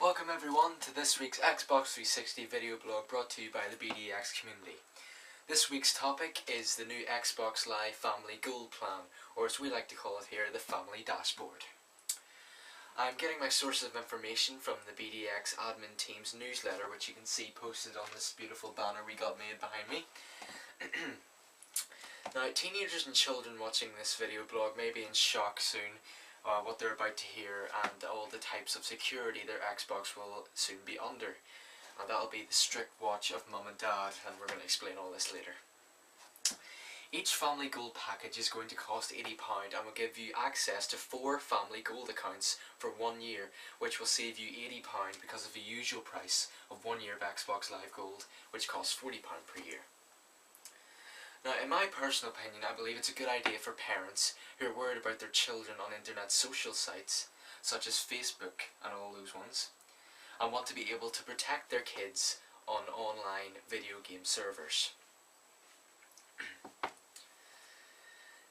Welcome everyone to this week's Xbox 360 video blog brought to you by the BDX community. This week's topic is the new Xbox Live Family Gold Plan, or as we like to call it here, the Family Dashboard. I'm getting my sources of information from the BDX admin team's newsletter, which you can see posted on this beautiful banner we got made behind me. Now, teenagers and children watching this video blog may be in shock soon what they're about to hear and all the types of security their Xbox will soon be under. And that'll be the strict watch of mum and dad, and we're going to explain all this later. Each Family Gold package is going to cost £80 and will give you access to 4 Family Gold accounts for 1 year, which will save you £80 because of the usual price of 1 year of Xbox Live Gold, which costs £40 per year. Now, in my personal opinion, I believe it's a good idea for parents who are worried about their children on internet social sites, such as Facebook and all those ones, and want to be able to protect their kids on online video game servers.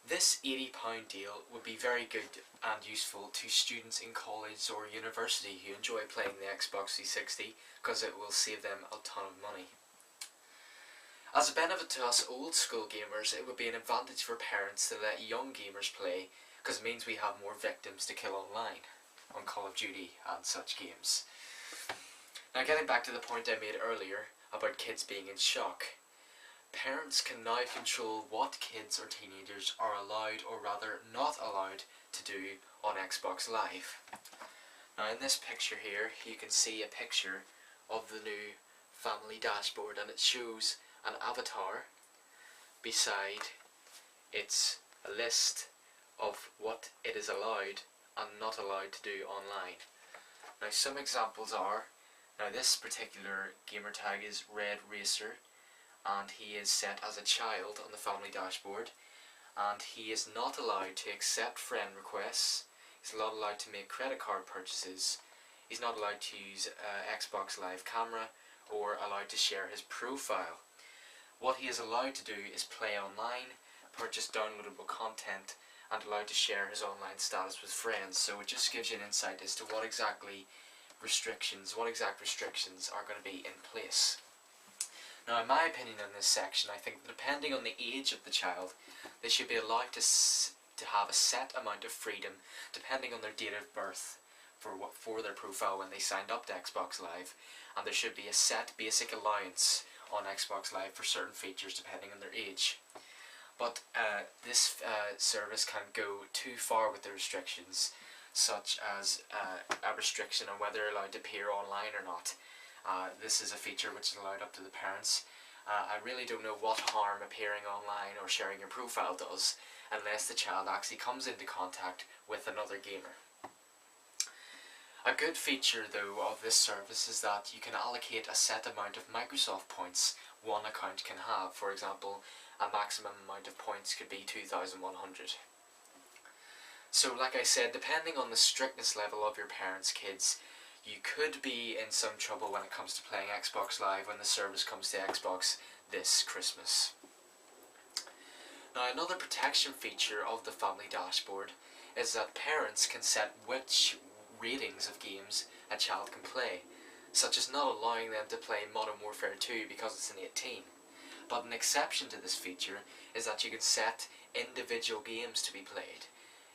This £80 deal would be very good and useful to students in college or university who enjoy playing the Xbox 360 because it will save them a ton of money. As a benefit to us old school gamers, it would be an advantage for parents to let young gamers play because it means we have more victims to kill online on Call of Duty and such games. Now, getting back to the point I made earlier about kids being in shock. Parents can now control what kids or teenagers are allowed or rather not allowed to do on Xbox Live. Now, in this picture here you can see a picture of the new Family Dashboard, and it shows an avatar. Beside it's a list of what it is allowed and not allowed to do online. Now, some examples are, now this particular gamer tag is Red Racer, and he is set as a child on the Family Dashboard, and he is not allowed to accept friend requests, he's not allowed to make credit card purchases, he's not allowed to use Xbox Live camera, or allowed to share his profile. What he is allowed to do is play online, purchase downloadable content, and allowed to share his online status with friends. So it just gives you an insight as to what exact restrictions are going to be in place. Now, in my opinion on this section, I think that depending on the age of the child, they should be allowed to have a set amount of freedom depending on their date of birth for their profile when they signed up to Xbox Live, and there should be a set basic allowance on Xbox Live for certain features depending on their age. But this service can go too far with the restrictions, such as a restriction on whether they're allowed to appear online or not. This is a feature which is allowed up to the parents. I really don't know what harm appearing online or sharing your profile does unless the child actually comes into contact with another gamer. A good feature though of this service is that you can allocate a set amount of Microsoft points one account can have. For example, a maximum amount of points could be 2,100. So like I said, depending on the strictness level of your parents' kids, you could be in some trouble when it comes to playing Xbox Live when the service comes to Xbox this Christmas. Now, another protection feature of the Family Dashboard is that parents can set which ratings of games a child can play, such as not allowing them to play Modern Warfare 2 because it's an 18. But an exception to this feature is that you can set individual games to be played,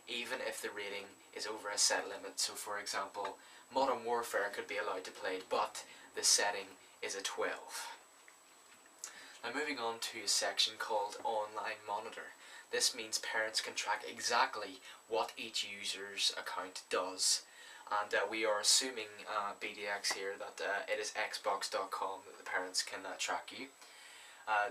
even if the rating is over a set limit. So for example, Modern Warfare could be allowed to play, but the setting is a 12. Now, moving on to a section called Online Monitor. This means parents can track exactly what each user's account does. And we are assuming, BDX here, that it is xbox.com that the parents can track you.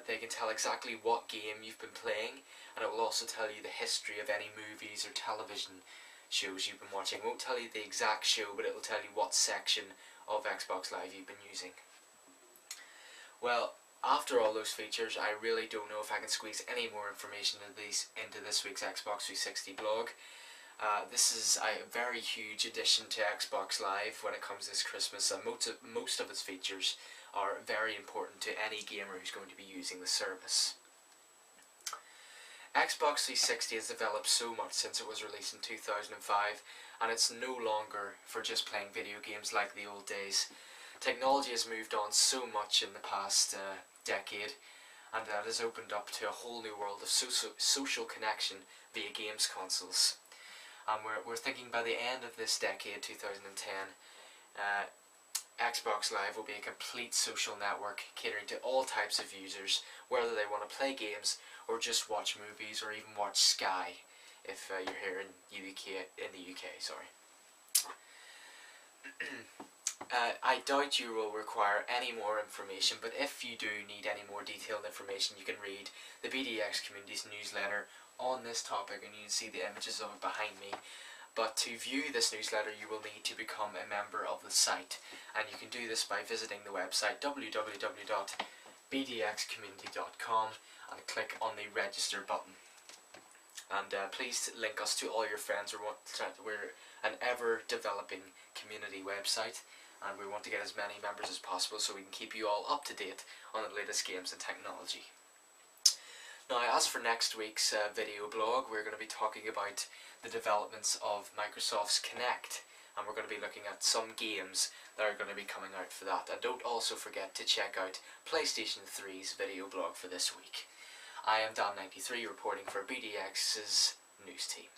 They can tell exactly what game you've been playing, and it will also tell you the history of any movies or television shows you've been watching. It won't tell you the exact show, but it will tell you what section of Xbox Live you've been using. Well, after all those features, I really don't know if I can squeeze any more information into this week's Xbox 360 blog. This is a very huge addition to Xbox Live when it comes this Christmas, and most of its features are very important to any gamer who's going to be using the service. Xbox 360 has developed so much since it was released in 2005, and it's no longer for just playing video games like the old days. Technology has moved on so much in the past decade, and that has opened up to a whole new world of social connection via games consoles. And we're thinking by the end of this decade, 2010, Xbox Live will be a complete social network catering to all types of users, whether they want to play games or just watch movies or even watch Sky if you're here in the UK. Sorry. I doubt you will require any more information, but if you do need any more detailed information, you can read the BDX Community's newsletter on this topic, and you can see the images of it behind me. But to view this newsletter, you will need to become a member of the site, and you can do this by visiting the website www.bdxcommunity.com and click on the register button. And please link us to all your friends. We're an ever-developing community website, and we want to get as many members as possible so we can keep you all up to date on the latest games and technology. Now, as for next week's video blog, we're going to be talking about the developments of Microsoft's Kinect, and we're going to be looking at some games that are going to be coming out for that. And don't also forget to check out PlayStation 3's video blog for this week. I am Dann93 reporting for BDX's news team.